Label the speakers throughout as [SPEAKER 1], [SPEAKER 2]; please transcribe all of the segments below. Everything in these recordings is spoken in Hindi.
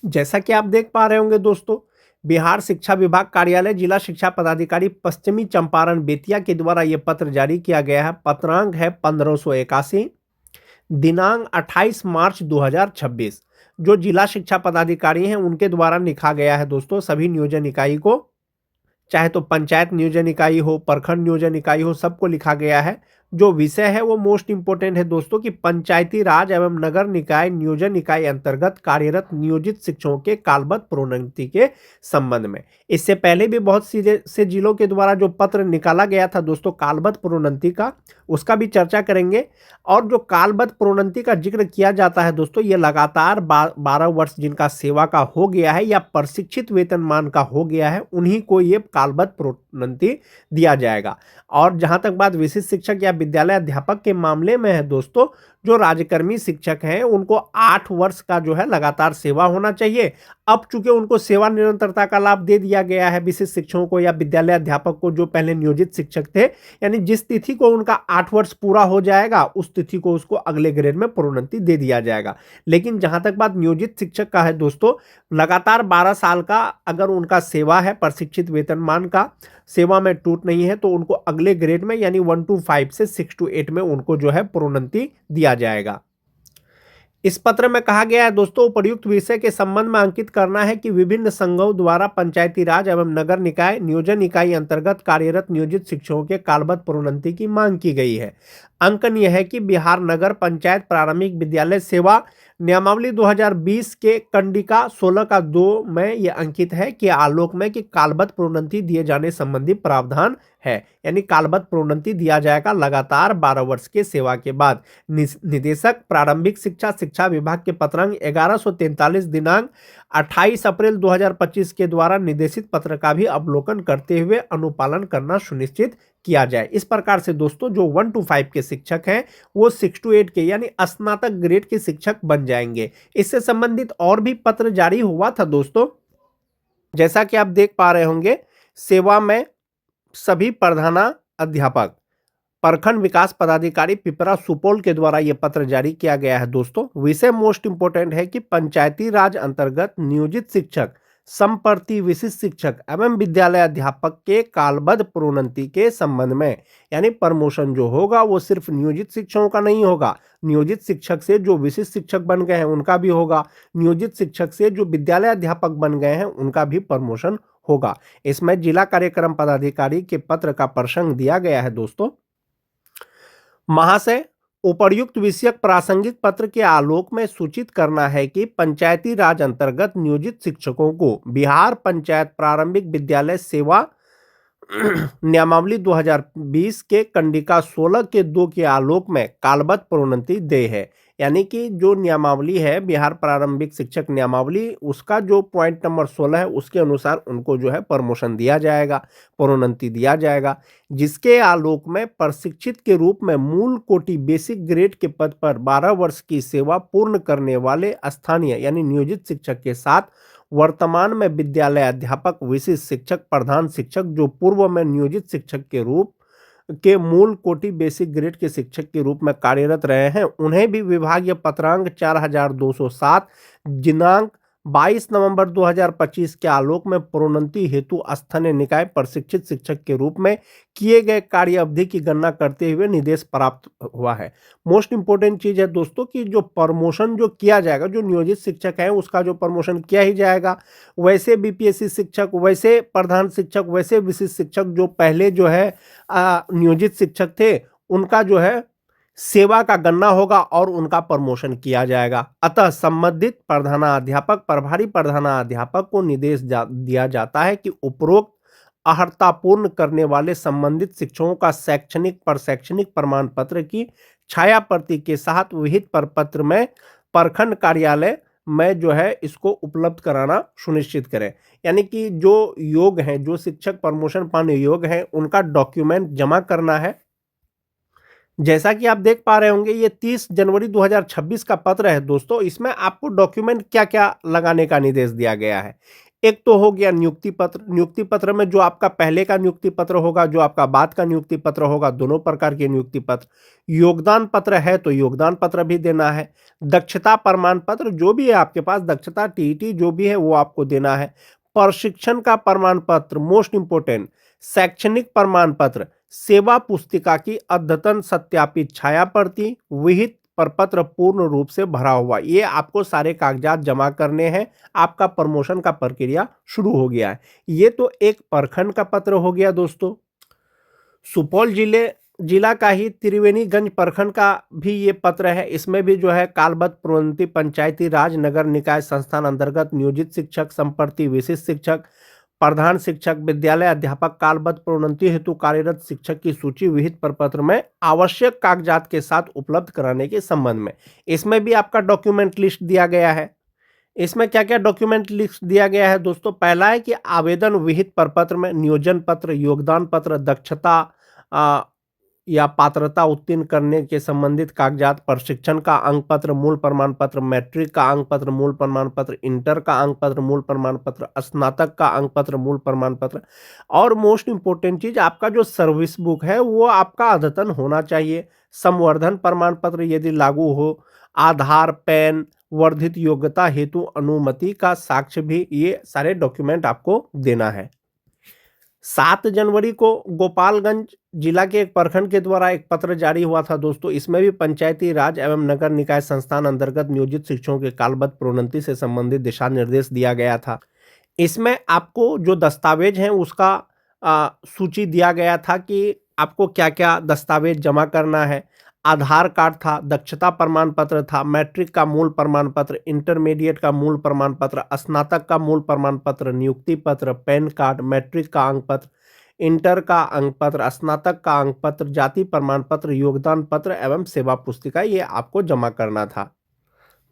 [SPEAKER 1] जैसा कि आप देख पा रहे होंगे दोस्तों, बिहार शिक्षा विभाग कार्यालय जिला शिक्षा पदाधिकारी पश्चिमी चंपारण बेतिया के द्वारा ये पत्र जारी किया गया है। पत्रांक है 1581, दिनांक 28 मार्च 2026। जो जिला शिक्षा पदाधिकारी हैं उनके द्वारा लिखा गया है दोस्तों सभी नियोजन इकाई को, चाहे तो पंचायत नियोजन इकाई हो, प्रखंड नियोजन इकाई हो, सबको लिखा गया है। जो विषय है वो मोस्ट इंपोर्टेंट है दोस्तों कि पंचायती राज एवं नगर निकाय नियोजन इकाई अंतर्गत कार्यरत नियोजित शिक्षकों के कालबद्ध प्रोन्नति के संबंध में। इससे पहले भी बहुत से जिलों के द्वारा जो पत्र निकाला गया था दोस्तों कालबद्ध प्रोन्नति का, उसका भी चर्चा करेंगे। और जो कालबद्ध प्रोन्नति का जिक्र किया जाता है दोस्तों, ये लगातार 12 वर्ष जिनका सेवा का हो गया है या प्रशिक्षित वेतनमान का हो गया है, उन्हीं को ये कालबद्ध प्रोन्नति दिया जाएगा। और जहां तक बात विशिष्ट शिक्षक या विद्यालय अध्यापक के मामले में है दोस्तों, जो राज्यकर्मी शिक्षक हैं उनको 8 वर्ष का जो है लगातार सेवा होना चाहिए। अब चूंकि उनको सेवा निरंतरता का लाभ दे दिया गया है विशिष्ट शिक्षकों को या विद्यालय अध्यापक को जो पहले नियोजित शिक्षक थे, यानी जिस तिथि को उनका 8 वर्ष पूरा हो जाएगा उस तिथि को उसको अगले ग्रेड में प्रोन्नति दे दिया जाएगा। लेकिन जहां तक बात नियोजित शिक्षक का है दोस्तों, लगातार 12 साल का अगर उनका सेवा है, प्रशिक्षित वेतनमान का सेवा में टूट नहीं है, तो उनको अगले ग्रेड में यानी 1 to 5 से 6 to 8 में उनको जो है प्रोन्नति दिया जाएगा। इस पत्र में कहा गया है दोस्तों, उपर्युक्त विषय के संबंध में अंकित करना है कि विभिन्न संघों द्वारा पंचायती राज एवं नगर निकाय नियोजन इकाई अंतर्गत कार्यरत नियोजित शिक्षकों के कालबद्ध प्रोन्नति की मांग की गई है। अंकन यह है कि बिहार नगर पंचायत प्रारंभिक विद्यालय सेवा नियमावली 2020 के कंडिका 16 का 2 में यह अंकित है कि आलोक में कि कालबद्ध प्रोन्नति दिए जाने संबंधी प्रावधान है, यानी कालबद्ध प्रोन्नति दिया जाएगा लगातार 12 वर्ष के सेवा के बाद। निदेशक प्रारंभिक शिक्षा शिक्षा विभाग के पत्रांक 1143 दिनांक 28 अप्रैल 2025 के द्वारा निर्देशित पत्र का भी अवलोकन करते हुए अनुपालन करना सुनिश्चित किया जाए। इस प्रकार से दोस्तों जो 1 to 5 के शिक्षक हैं वो 6 to 8 के यानी स्नातक ग्रेड के शिक्षक बन जाएंगे। इससे संबंधित और भी पत्र जारी हुआ था दोस्तों, जैसा कि आप देख पा रहे होंगे। सेवा में सभी प्रधाना अध्यापक प्रखंड विकास पदाधिकारी पिपरा सुपौल के द्वारा यह पत्र जारी किया गया है दोस्तों। विषय मोस्ट इंपोर्टेंट है कि पंचायती राज अंतर्गत नियोजित शिक्षक संप्रति विशिष्ट शिक्षक एवं विद्यालय अध्यापक के कालबद्ध प्रोन्नति के संबंध में, यानी प्रमोशन जो होगा वो सिर्फ नियोजित शिक्षकों का नहीं होगा, नियोजित शिक्षक से जो विशिष्ट शिक्षक बन गए हैं उनका भी होगा, नियोजित शिक्षक से जो विद्यालय अध्यापक बन गए हैं उनका भी प्रमोशन होगा। इसमें जिला कार्यक्रम पदाधिकारी के पत्र का प्रसंग दिया गया है दोस्तों। महाशय, उपर्युक्त विषयक प्रासंगिक पत्र के आलोक में सूचित करना है कि पंचायती राज अंतर्गत नियोजित शिक्षकों को बिहार पंचायत प्रारंभिक विद्यालय सेवा नियमावली 2020 के कंडिका 16 के 2 के आलोक में कालबद्ध प्रोन्नति दे है, यानी कि जो नियमावली है बिहार प्रारंभिक शिक्षक नियमावली, उसका जो पॉइंट नंबर 16 है उसके अनुसार उनको जो है प्रमोशन दिया जाएगा, प्रोन्नति दिया जाएगा, जिसके आलोक में प्रशिक्षित के रूप में मूल कोटि बेसिक ग्रेड के पद पर 12 वर्ष की सेवा पूर्ण करने वाले स्थानीय यानी नियोजित शिक्षक के साथ वर्तमान में विद्यालय अध्यापक विशिष्ट शिक्षक प्रधान शिक्षक जो पूर्व में नियोजित शिक्षक के रूप के मूल कोटि बेसिक ग्रेड के शिक्षक के रूप में कार्यरत रहे हैं, उन्हें भी विभागीय पत्रांक 4207 दिनांक 22 नवंबर 2025 के आलोक में प्रोन्नति हेतु स्थानीय निकाय प्रशिक्षित शिक्षक के रूप में किए गए कार्य अवधि की गणना करते हुए निर्देश प्राप्त हुआ है। मोस्ट इंपोर्टेंट चीज है दोस्तों कि जो प्रमोशन जो किया जाएगा, जो नियोजित शिक्षक है उसका जो प्रमोशन किया ही जाएगा, वैसे बीपीएससी शिक्षक, वैसे प्रधान शिक्षक, वैसे विशिष्ट शिक्षक जो पहले जो है नियोजित शिक्षक थे उनका जो है सेवा का गणना होगा और उनका प्रमोशन किया जाएगा। अतः संबंधित प्रधानाध्यापक प्रभारी प्रधानाध्यापक को निर्देश दिया जाता है कि उपरोक्त अर्हता पूर्ण करने वाले संबंधित शिक्षकों का शैक्षणिक प्रशैक्षणिक प्रमाण पत्र की छाया प्रति के साथ विहित प्रपत्र में प्रखंड कार्यालय में जो है इसको उपलब्ध कराना सुनिश्चित करें। यानी कि जो योग्य हैं, जो शिक्षक प्रमोशन पाने योग्य हैं, उनका डॉक्यूमेंट जमा करना है। जैसा कि आप देख पा रहे होंगे ये 30 जनवरी 2026 का पत्र है दोस्तों। इसमें आपको डॉक्यूमेंट क्या क्या लगाने का निर्देश दिया गया है। एक तो हो गया नियुक्ति पत्र। नियुक्ति पत्र में जो आपका पहले का नियुक्ति पत्र होगा, जो आपका बाद का नियुक्ति पत्र होगा, दोनों प्रकार के नियुक्ति पत्र। योगदान पत्र है तो योगदान पत्र भी देना है। दक्षता प्रमाण पत्र जो भी है आपके पास, दक्षता टीईटी जो भी है वो आपको देना है। प्रशिक्षण का प्रमाण पत्र मोस्ट इंपोर्टेंट, शैक्षणिक प्रमाण पत्र, सेवा पुस्तिका की अद्यतन सत्यापित छाया प्रति, विहित प्रपत्र पूर्ण रूप से भरा हुआ, ये आपको सारे कागजात जमा करने हैं। आपका प्रमोशन का प्रक्रिया शुरू हो गया है। ये तो एक प्रखंड का पत्र हो गया दोस्तों। सुपौल जिला का ही त्रिवेणीगंज प्रखंड का भी ये पत्र है। इसमें भी जो है कालबद्ध प्रोन्नति पंचायती राज नगर निकाय संस्थान अंतर्गत नियोजित शिक्षक, संप्रति विशिष्ट शिक्षक, प्रधान शिक्षक, विद्यालय अध्यापक, कालबद्ध प्रोन्नति हेतु कार्यरत शिक्षक की सूची विहित प्रपत्र में आवश्यक कागजात के साथ उपलब्ध कराने के संबंध में। इसमें भी आपका डॉक्यूमेंट लिस्ट दिया गया है। इसमें क्या क्या डॉक्यूमेंट लिस्ट दिया गया है दोस्तों? पहला है कि आवेदन विहित प्रपत्र में नियोजन पत्र, योगदान पत्र, दक्षता या पात्रता उत्तीर्ण करने के संबंधित कागजात, प्रशिक्षण का अंक पत्र, मूल प्रमाण पत्र, मैट्रिक का अंक पत्र, मूल प्रमाण पत्र, इंटर का अंक पत्र, मूल प्रमाण पत्र, स्नातक का अंक पत्र, मूल प्रमाण पत्र, और मोस्ट इंपोर्टेंट चीज आपका जो सर्विस बुक है वो आपका अद्यतन होना चाहिए। संवर्धन प्रमाण पत्र यदि लागू हो, आधार, पैन, वर्धित योग्यता हेतु अनुमति का साक्ष्य भी, ये सारे डॉक्यूमेंट आपको देना है। 7 जनवरी को गोपालगंज जिला के एक प्रखंड के द्वारा एक पत्र जारी हुआ था दोस्तों। इसमें भी पंचायती राज एवं नगर निकाय संस्थान अंतर्गत नियोजित शिक्षकों के कालबद्ध प्रोन्नति से संबंधित दिशा निर्देश दिया गया था। इसमें आपको जो दस्तावेज हैं उसका सूची दिया गया था कि आपको क्या क्या दस्तावेज जमा करना है। आधार कार्ड था, दक्षता प्रमाण पत्र था, मैट्रिक का मूल प्रमाण पत्र, इंटरमीडिएट का मूल प्रमाण पत्र, स्नातक का मूल प्रमाण पत्र, नियुक्ति पत्र, पैन कार्ड, मैट्रिक का अंक पत्र, इंटर का अंक पत्र, स्नातक का अंक पत्र, जाति प्रमाण पत्र, योगदान पत्र एवं सेवा पुस्तिका, ये आपको जमा करना था।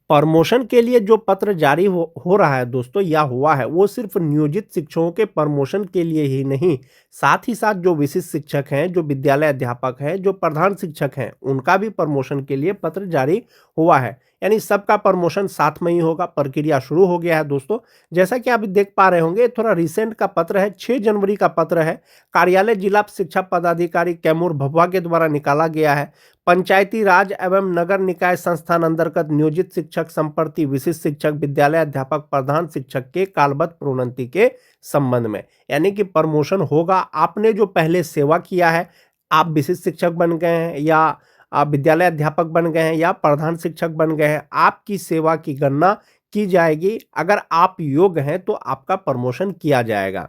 [SPEAKER 1] प्रमोशन के लिए जो पत्र जारी हो रहा है दोस्तों या हुआ है, वो सिर्फ नियोजित शिक्षकों के प्रमोशन के लिए ही नहीं, साथ ही साथ जो विशिष्ट शिक्षक हैं, जो विद्यालय अध्यापक हैं, जो प्रधान शिक्षक हैं, उनका भी प्रमोशन के लिए पत्र जारी हुआ है। यानी सबका प्रमोशन साथ में ही होगा। प्रक्रिया शुरू हो गया है दोस्तों। जैसा कि आप देख पा रहे होंगे, थोड़ा रिसेंट का पत्र है, 6 जनवरी का पत्र है। कार्यालय जिला शिक्षा पदाधिकारी कैमूर भभुआ के द्वारा निकाला गया है। पंचायती राज एवं नगर निकाय संस्थान अंतर्गत नियोजित शिक्षक, संप्रति विशिष्ट शिक्षक, विद्यालय अध्यापक, प्रधान शिक्षक के कालबद्ध प्रोन्नति के संबंध में। यानी कि प्रमोशन होगा। आपने जो पहले सेवा किया है, आप विशिष्ट शिक्षक बन गए हैं या आप विद्यालय अध्यापक बन गए हैं या प्रधान शिक्षक बन गए हैं, आपकी सेवा की गणना की जाएगी। अगर आप योग्य हैं तो आपका प्रमोशन किया जाएगा।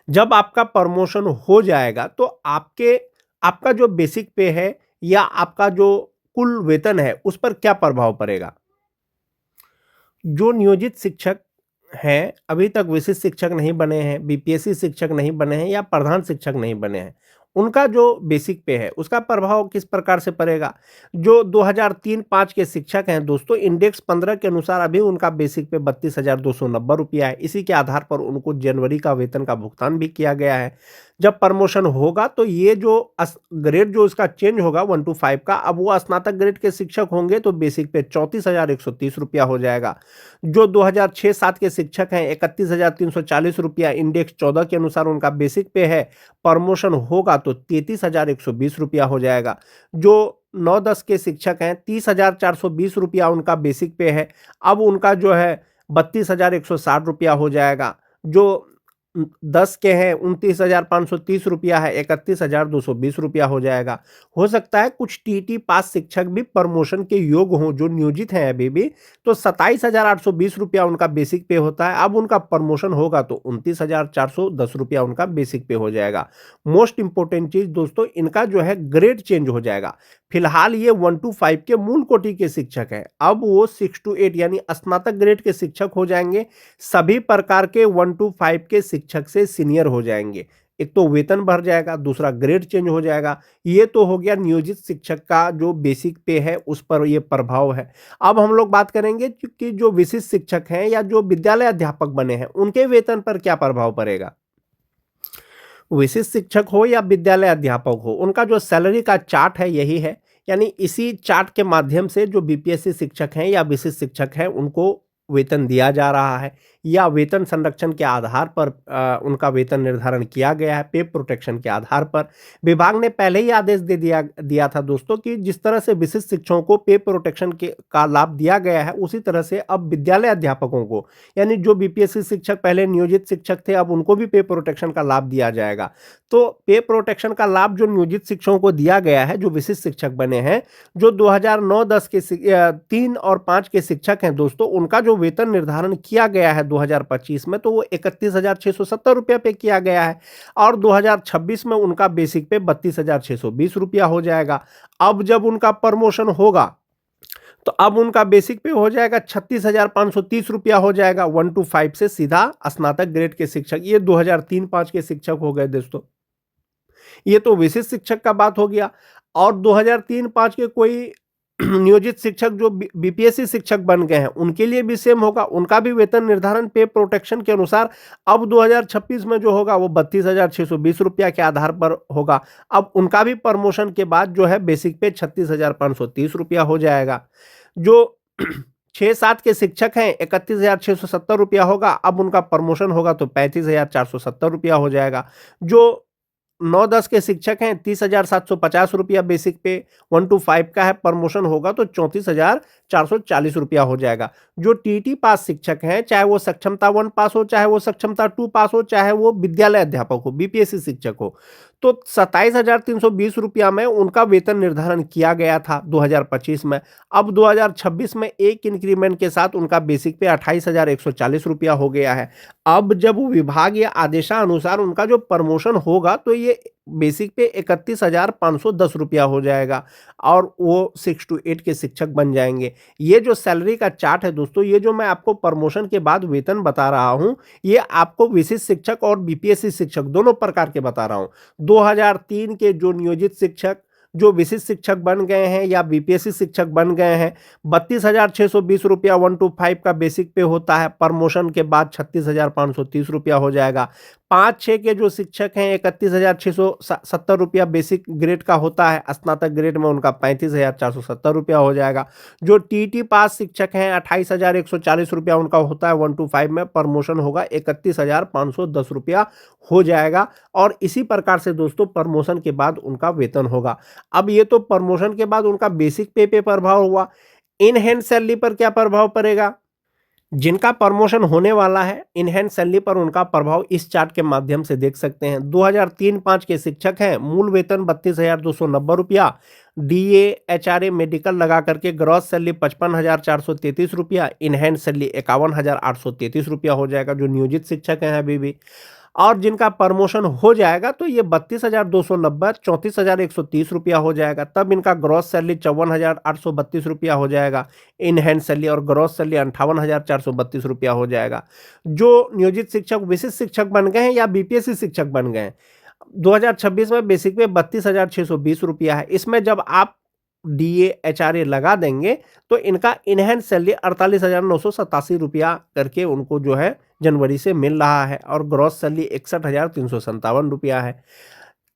[SPEAKER 1] जब आपका प्रमोशन हो जाएगा तो आपका जो बेसिक पे है या आपका जो कुल वेतन है उस पर क्या प्रभाव पड़ेगा? जो नियोजित शिक्षक हैं, अभी तक विशिष्ट शिक्षक नहीं बने हैं, बीपीएससी शिक्षक नहीं बने हैं या प्रधान शिक्षक नहीं बने हैं, उनका जो बेसिक पे है उसका प्रभाव किस प्रकार से पड़ेगा? जो 2003-5 के शिक्षक हैं दोस्तों, इंडेक्स 15 के अनुसार अभी उनका बेसिक पे 32,290 रुपया है। इसी के आधार पर उनको जनवरी का वेतन का भुगतान भी किया गया है। जब प्रमोशन होगा तो ये जो ग्रेड जो इसका चेंज होगा 1 to 5 का, अब वो स्नातक ग्रेड के शिक्षक होंगे तो बेसिक पे 34,130 रुपया हो जाएगा। जो 2006-7 के शिक्षक हैं 31,340 रुपया इंडेक्स 14 के अनुसार उनका बेसिक पे है। प्रमोशन होगा तो 33,120 रुपया हो जाएगा। जो 9-10 के शिक्षक हैं 30,420 रुपया उनका बेसिक पे है, अब उनका जो है 32,160 रुपया हो जाएगा। जो 10 के हैं 29,530 रुपया है, 31,220 रुपया हो जाएगा। हो सकता है कुछ टीटी पास शिक्षक भी प्रमोशन के योग्य हों जो नियोजित हैं अभी भी, तो 27,820 रुपया उनका बेसिक पे होता है। अब उनका प्रमोशन होगा तो 29,410 रुपया उनका बेसिक पे हो जाएगा। मोस्ट इंपोर्टेंट चीज दोस्तों, इनका जो है ग्रेड चेंज हो जाएगा। फिलहाल ये 1 to 5 के मूल कोटि के शिक्षक हैं, अब वो 6 to 8 यानी स्नातक ग्रेड के शिक्षक हो जाएंगे। सभी प्रकार के 1 to 5 के शिक्षक से सीनियर हो जाएंगे। एक तो वेतन बढ़ जाएगा, दूसरा ग्रेड चेंज हो जाएगा। ये तो हो गया नियोजित शिक्षक का जो बेसिक पे है उस पर ये प्रभाव है। अब हम लोग बात करेंगे कि जो विशिष्ट शिक्षक हैं या जो विद्यालय अध्यापक बने हैं उनके वेतन पर क्या प्रभाव पड़ेगा। विशिष्ट शिक्षक हो या विद्यालय अध्यापक हो, उनका जो सैलरी का चार्ट है यही है। यानी इसी चार्ट के माध्यम से जो बीपीएससी शिक्षक हैं या विशिष्ट शिक्षक हैं उनको वेतन दिया जा रहा है या वेतन संरक्षण के आधार पर उनका वेतन निर्धारण किया गया है, पे प्रोटेक्शन के आधार पर। विभाग ने पहले ही आदेश दे दिया था दोस्तों कि जिस तरह से विशिष्ट शिक्षकों को पे प्रोटेक्शन का लाभ दिया गया है, उसी तरह से अब विद्यालय अध्यापकों को, यानी जो बीपीएससी शिक्षक पहले नियोजित शिक्षक थे, अब उनको भी पे प्रोटेक्शन का लाभ दिया जाएगा। तो पे प्रोटेक्शन का लाभ जो नियोजित शिक्षकों को दिया गया है, जो विशिष्ट शिक्षक बने हैं, जो 2009-10 के 3 और 5 के शिक्षक हैं दोस्तों, उनका जो वेतन निर्धारण किया गया है 2025 में, तो वो 31,670 रुपया पे किया गया है और 2026 में उनका बेसिक पे 32,620 रुपया हो जाएगा। अब जब उनका प्रमोशन होगा तो अब उनका बेसिक पे हो जाएगा 36,530 रुपया हो जाएगा 1 to 5 से सीधा स्नातक ग्रेड के शिक्षक। ये 2003-5 के शिक्षक हो गए दोस्तों। ये तो विशिष्ट शिक्षक का बात हो गया। और 2003-5 के कोई नियोजित शिक्षक जो बीपीएससी शिक्षक बन गए हैं, उनके लिए भी सेम होगा, उनका भी वेतन निर्धारण पे प्रोटेक्शन के अनुसार अब 2026 में जो होगा वो 32,620 रुपया के आधार पर होगा। अब उनका भी प्रमोशन के बाद जो है बेसिक पे 36,530 रुपया हो जाएगा। जो 6-7 के शिक्षक हैं 31,670 रुपया होगा, अब उनका प्रमोशन होगा तो 35,470 रुपया हो जाएगा। जो 9-10 के शिक्षक हैं 30,750 रुपया बेसिक पे, 1 to 5 का है, प्रमोशन होगा तो 34,440 रुपया हो जाएगा। जो टीटी पास शिक्षक हैं, चाहे वो सक्षमता 1 पास हो, चाहे वो सक्षमता 2 पास हो, चाहे वो विद्यालय अध्यापक हो, बीपीएससी शिक्षक हो, तो 27,320 रुपया में उनका वेतन निर्धारण किया गया था 2025 में। अब 2026 में एक इंक्रीमेंट के साथ उनका बेसिक पे 28,140 रुपया हो गया है। अब जब विभाग या आदेशानुसार उनका जो प्रमोशन होगा तो ये बेसिक पे 31,510 रुपया हो जाएगा और वो 6 to 8 के शिक्षक बन जाएंगे। ये जो सैलरी का चार्ट है दोस्तों, ये जो मैं आपको प्रमोशन के बाद वेतन बता रहा हूं, ये आपको विशिष्ट शिक्षक और बीपीएससी शिक्षक दोनों प्रकार के बता रहा हूं। 2003 के जो नियोजित शिक्षक जो विशिष्ट शिक्षक बन गए हैं या बीपीएससी शिक्षक बन गए हैं, 32,620 रुपया 1 to 5 का बेसिक पे होता है, प्रमोशन के बाद 36,530 रुपया हो जाएगा। 5-6 के जो शिक्षक हैं 31,670 रुपया बेसिक ग्रेड का होता है, स्नातक ग्रेड में उनका 35,470 रुपया हो जाएगा। जो टीटी पास शिक्षक हैं 28,140 रुपया उनका होता है, 1 to 5 में प्रमोशन होगा 31,510 रुपया हो जाएगा। और इसी प्रकार से दोस्तों प्रमोशन के बाद उनका वेतन होगा। अब ये तो प्रमोशन के बाद उनका बेसिक पे प्रभाव हुआ। इन हैंड सैलरी पर क्या प्रभाव पड़ेगा? जिनका प्रमोशन होने वाला है, इन हैंड सैलरी पर उनका प्रभाव इस चार्ट के माध्यम से देख सकते हैं। 2003-5 के शिक्षक हैं, मूल वेतन 32,290 रुपया, डीए एचआरए मेडिकल लगा करके ग्रॉस सैलरी 55,433 रुपया, इन हैंड सैलरी 51,833 रुपया हो जाएगा, जो नियोजित शिक्षक हैं अभी भी। और जिनका प्रमोशन हो जाएगा तो ये 32,290 34,130 रुपया हो जाएगा, तब इनका ग्रॉस सैलरी 54,832 रुपया हो जाएगा, इन हैंड सैलरी, और ग्रॉस सैलरी 58,432 रुपया हो जाएगा। जो नियोजित शिक्षक विशिष्ट शिक्षक बन गए हैं या बीपीएससी शिक्षक बन गए हैं, 2026 में बेसिक पे 32,620 रुपया है। इसमें जब आप डीए एचआरए लगा देंगे तो इनका इनहैंड सैलरी 48,987 रुपया करके उनको जो है जनवरी से मिल रहा है, और ग्रॉस सैलरी 61,357 रुपया है।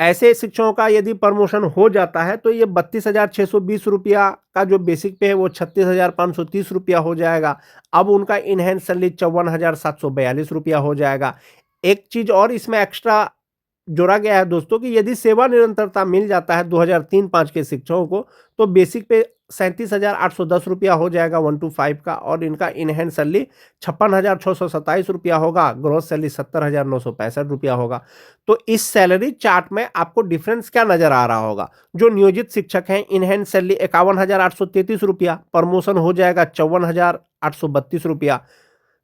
[SPEAKER 1] ऐसे शिक्षकों का यदि प्रमोशन हो जाता है तो ये 32,620 रुपया का जो बेसिक पे है वो 36,530 रुपया हो जाएगा। अब उनका इनहैंड सैलरी 54,742 रुपया हो जाएगा। एक चीज और इसमें एक्स्ट्रा जोड़ा गया है दोस्तों कि यदि सेवा निरंतरता मिल जाता है 2003-5 के शिक्षकों को तो बेसिक पे 37,810 रुपया हो जाएगा 1 to 5 का, और इनका इनहैंड सैलरी 56,627 रुपया होगा, ग्रॉस सैलरी 70,965 रुपया होगा। तो इस सैलरी चार्ट में आपको डिफरेंस क्या नजर आ रहा होगा? जो नियोजित शिक्षक हैं इनहैंड सैलरी 51,833 रुपया, प्रमोशन हो जाएगा 54,832 रुपया।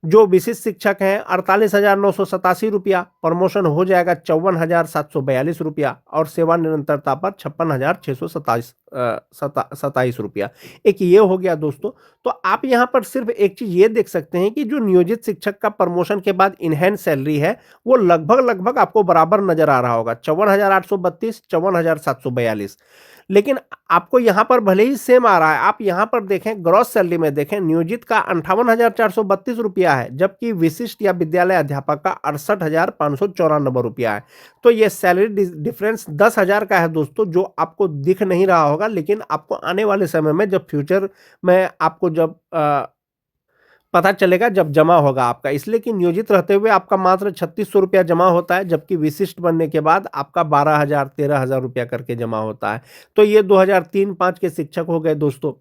[SPEAKER 1] जो विशिष्ट शिक्षक हैं 48,987 रुपया, प्रमोशन हो जाएगा 54,742 रुपया, और सेवा निरंतरता पर 56,627 रुपया। एक ये हो गया दोस्तों। तो आप यहाँ पर सिर्फ एक चीज ये देख सकते हैं कि जो नियोजित शिक्षक का प्रमोशन के बाद इनहैंड सैलरी है वो लगभग आपको बराबर नजर आ रहा होगा, 54,832, 54,742। लेकिन आपको यहाँ पर भले ही सेम आ रहा है, आप यहाँ पर देखें ग्रॉस सैलरी में देखें, नियोजित का 58,432 रुपया है, जबकि विशिष्ट या विद्यालय अध्यापक का 68,594 रुपया है। तो ये सैलरी डिफरेंस 10,000 का है दोस्तों, जो आपको दिख नहीं रहा होगा, लेकिन आपको आने वाले समय में जब फ्यूचर में आपको जब पता चलेगा जब जमा होगा आपका, इसलिए कि नियोजित रहते हुए आपका मात्र 3600 रुपया जमा होता है, जबकि विशिष्ट बनने के बाद आपका 12,000 13,000 रुपया करके जमा होता है। तो ये 2003-5 के शिक्षक हो गए दोस्तों।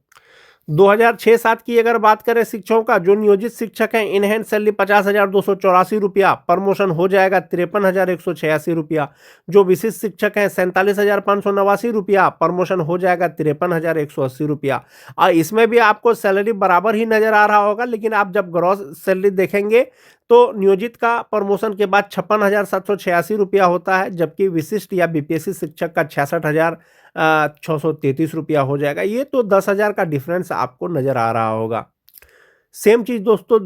[SPEAKER 1] 2006-7 की अगर बात करें शिक्षकों का, जो नियोजित शिक्षक हैं, इनहैंड सैलरी 50,284 रुपया, प्रमोशन हो जाएगा 53,186 रुपया। जो विशिष्ट शिक्षक हैं 47,589 रुपया, प्रमोशन हो जाएगा 53,180 रुपया। और इसमें भी आपको सैलरी बराबर ही नजर आ रहा होगा, लेकिन आप जब ग्रॉस सैलरी देखेंगे तो नियोजित का प्रमोशन के बाद 56,786 रुपया होता है, जबकि विशिष्ट या बीपीएससी शिक्षक का 66,633 रुपया हो जाएगा। ये तो 10,000 का डिफरेंस आपको नजर आ रहा होगा। सेम चीज दोस्तों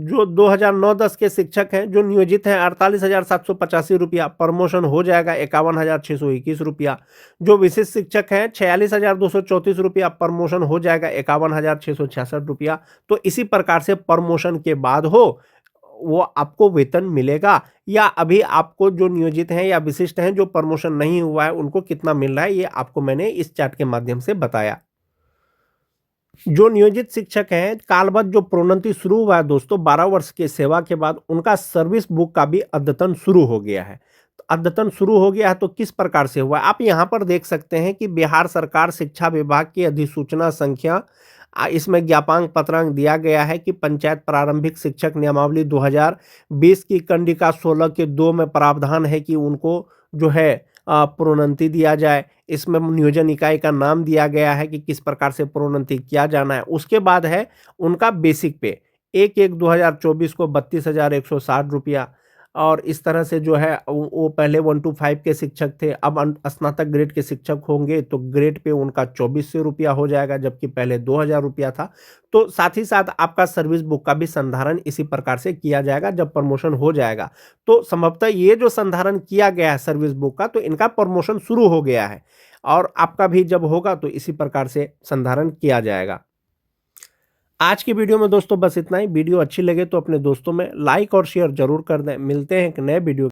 [SPEAKER 1] जो 2009-10 के शिक्षक हैं, जो नियोजित हैं 48,785 रुपया, प्रमोशन हो जाएगा 51,621 रुपया। जो विशिष्ट शिक्षक हैं 46,234 रुपया, प्रमोशन हो जाएगा 51,666 रुपया। तो इसी प्रकार से प्रमोशन के बाद वो आपको वेतन मिलेगा, या अभी आपको जो नियोजित हैं या विशिष्ट हैं जो प्रमोशन नहीं हुआ है उनको कितना मिल रहा है, ये आपको मैंने इस चार्ट के माध्यम से बताया। जो नियोजित शिक्षक हैं, कालबद्ध जो प्रोन्नति शुरू हुआ है दोस्तों 12 वर्ष की सेवा के बाद, उनका सर्विस बुक का भी अद्यतन शुरू हो गया है। तो अद्यतन शुरू हो गया है तो किस प्रकार से हुआ है, आप यहाँ पर देख सकते हैं कि बिहार सरकार शिक्षा विभाग की अधिसूचना संख्या, इसमें ज्ञापांक पत्रांक दिया गया है कि पंचायत प्रारंभिक शिक्षक नियमावली 2020 की कंडिका 16 के 2 में प्रावधान है कि उनको जो है प्रोन्नति दिया जाए। इसमें नियोजन इकाई का नाम दिया गया है कि किस प्रकार से प्रोन्नति किया जाना है। उसके बाद है उनका बेसिक पे 1/1/2024 को 32,160 रुपया, और इस तरह से जो है वो पहले 1 to 5 के शिक्षक थे, अब स्नातक ग्रेड के शिक्षक होंगे तो ग्रेड पे उनका 2400 रुपया हो जाएगा, जबकि पहले 2,000 रुपया था। तो साथ ही साथ आपका सर्विस बुक का भी संधारण इसी प्रकार से किया जाएगा जब प्रमोशन हो जाएगा। तो संभवतः ये जो संधारण किया गया है सर्विस बुक का, तो इनका प्रमोशन शुरू हो गया है, और आपका भी जब होगा तो इसी प्रकार से संधारण किया जाएगा। आज की वीडियो में दोस्तों बस इतना ही। वीडियो अच्छी लगे तो अपने दोस्तों में लाइक और शेयर जरूर कर दें। मिलते हैं एक नए वीडियो